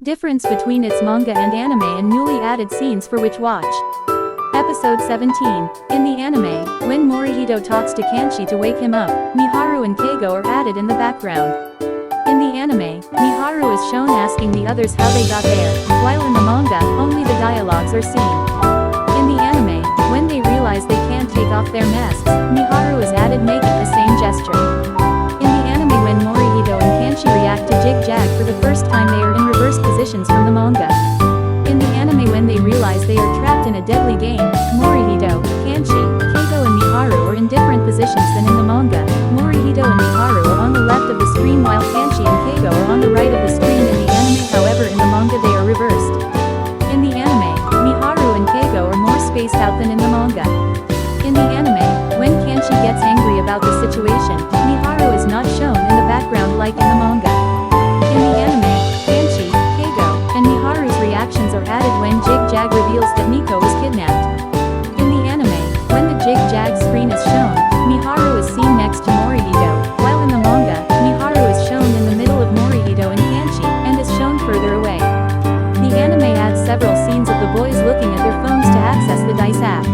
Difference between its manga and anime and newly added scenes for which watch. Episode 17. In the anime, when Morihito talks to Kanshi to wake him up, Miharu and Keigo are added in the background. In the anime, Miharu is shown asking the others how they got there, while in the manga, only the dialogues are seen. In the anime, when they realize they can't take off their masks, Miharu is added making the same gesture. In the anime, when Morihito and Kanshi react to Jig-Jag for the first time, they are in reverse positions from the manga. In the anime, when they realize they are trapped in a deadly game, Morihito, Kanshi, Keigo and Miharu are in different positions than in the manga. Morihito and Miharu are on the left of the screen while Kanshi and Keigo are on the right of the screen in the anime. However, in the manga they are reversed. In the anime, Miharu and Keigo are more spaced out than in the manga. In the anime, when Kanshi gets angry about the situation, Miharu is not shown in the background like in the manga. In the anime, Kanshi, Keigo, and Miharu's reactions are added when Jig-Jag reveals that Nico was kidnapped. In the anime, when the Jig-Jag screen is shown, Miharu is seen next to Morihito, while in the manga, Miharu is shown in the middle of Morihito and Kanshi, and is shown further away. The anime adds several scenes of the boys looking at their phones to access the Dice app.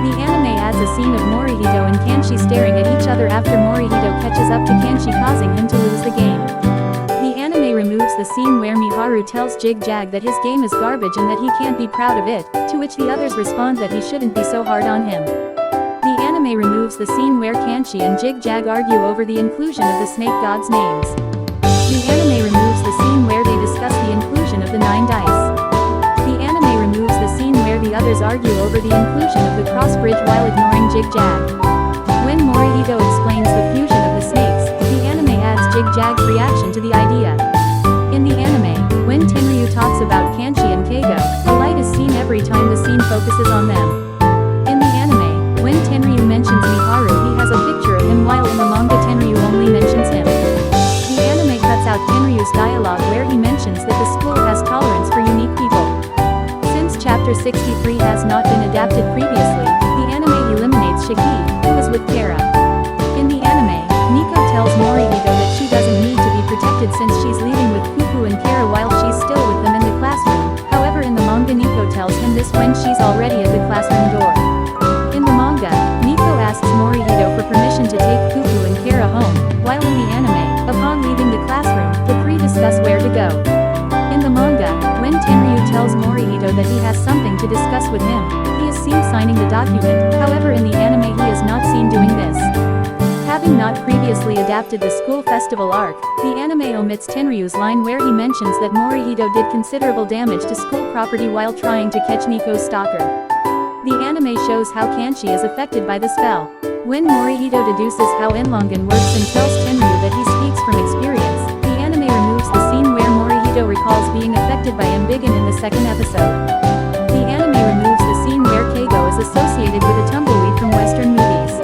The anime adds a scene of Morihito and Kanshi staring at each other after Morihito catches up to Kanshi, causing him to lose the game. The anime removes the scene where Miharu tells Jig-Jag that his game is garbage and that he can't be proud of it, to which the others respond that he shouldn't be so hard on him. The anime removes the scene where Kanshi and Jig-Jag argue over the inclusion of the snake god's names. The anime removes the scene where they discuss the inclusion of the 9 dice. The anime removes the scene where the others argue over the inclusion of the cross bridge while ignoring Jig-Jag. When Morihito explains the fusion of the snakes, the anime adds Jig-Jag's reaction to the idea. In the anime, when Tenryu talks about Kanshi and Keigo, a light is seen every time the scene focuses on them. In the anime, when Tenryu mentions Miharu, he has a picture of him, while in the manga Tenryu only mentions him. The anime cuts out Tenryu's dialogue where he mentions that the school has tolerance for unique people. Since Chapter 63 has not been adapted previously, the anime eliminates Shiki, who is with Kara. In the anime, Nico tells Morihito that she doesn't need to be protected since she's leaving with Kuku and Kara while she's still with them in the classroom. However, in the manga Nico tells him this when she's already at the classroom door. In the manga, Nico asks Morihito for permission to take Kuku and Kara home, while in the anime, upon leaving the classroom, the three discuss where to go. In the manga, when Tenryu tells Morihito that he has something to discuss with him, he is seen signing the document. However, in the anime he is not seen doing this. Having not previously adapted the school festival arc, the anime omits Tenryu's line where he mentions that Morihito did considerable damage to school property while trying to catch Nico's stalker. The anime shows how Kanshi is affected by the spell. When Morihito deduces how Enlongan works and tells Tenryu that he speaks from experience, the anime removes the scene where Morihito recalls being affected by Embiggen in the second episode. The anime removes the scene where Keigo is associated with a tumbleweed from Western movies.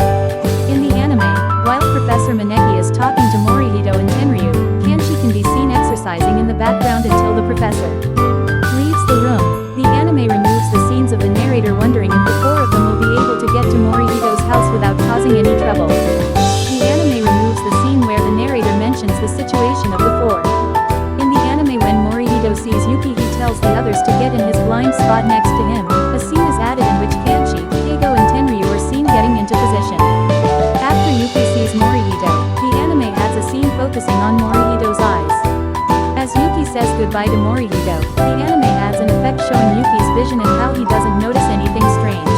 In the anime, while Professor Maneki is talking to Morihito and Tenryu, Kanshi can be seen exercising in the background until the professor leaves the room. The anime removes the scenes of the narrator wondering if the four of them will be able to get to Morihito's house without causing any trouble. The anime removes the scene where the narrator mentions the situation of the four. In the anime, when Morihito sees Yuki, he tells the others to get in his blind spot next to him. A scene is added in which Kanshi, Keigo and Tenryu are seen getting into position. After Yuki sees Morihito, the anime adds a scene focusing on Morihito's eyes. As Yuki says goodbye to Morihito, the anime adds an effect showing Yuki's vision and how he doesn't notice anything strange.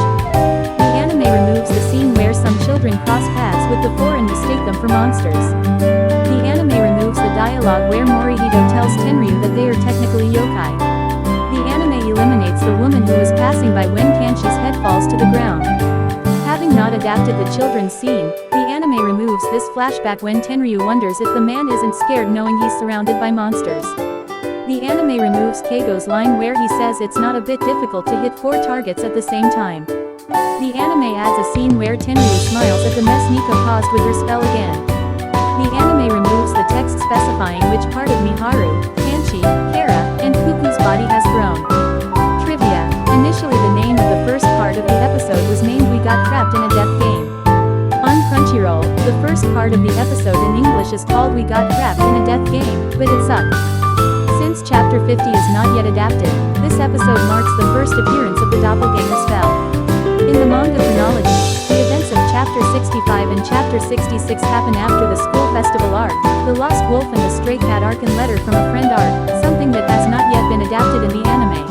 The anime removes the scene where some children cross paths with the four and mistake them for monsters. The anime removes the dialogue where Morihito tells Tenryu that they are technically yokai. The anime eliminates the woman who was passing by when Kanshi's head falls to the ground. Having not adapted the children's scene, the anime removes this flashback when Tenryu wonders if the man isn't scared knowing he's surrounded by monsters. The anime removes Keigo's line where he says it's not a bit difficult to hit 4 targets at the same time. The anime adds a scene where Tenryu smiles at the mess Nico caused with her spell again. The anime removes the text specifying which part of Miharu, Kanshi, Kara, and Kuku's body has grown. Trivia: initially the name of the first part of the episode was named We Got Trapped in a Death Game. On Crunchyroll, the first part of the episode in English is called We Got Trapped in a Death Game, but it sucked. Since Chapter 50 is not yet adapted, this episode marks the first appearance of the doppelganger spell. In the manga chronology, the events of Chapter 65 and Chapter 66 happen after the school festival arc, the Lost Wolf and the Stray Cat arc and Letter from a Friend arc, something that has not yet been adapted in the anime.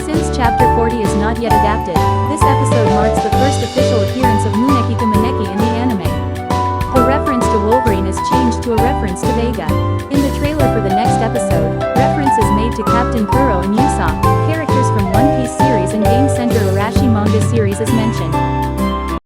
Since Chapter 40 is not yet adapted, this episode marks the first official appearance of Muneki to Maneki in the anime. The reference to Wolverine is changed to a reference to Vega. In the trailer for the next episode, reference is made to Captain Kuro and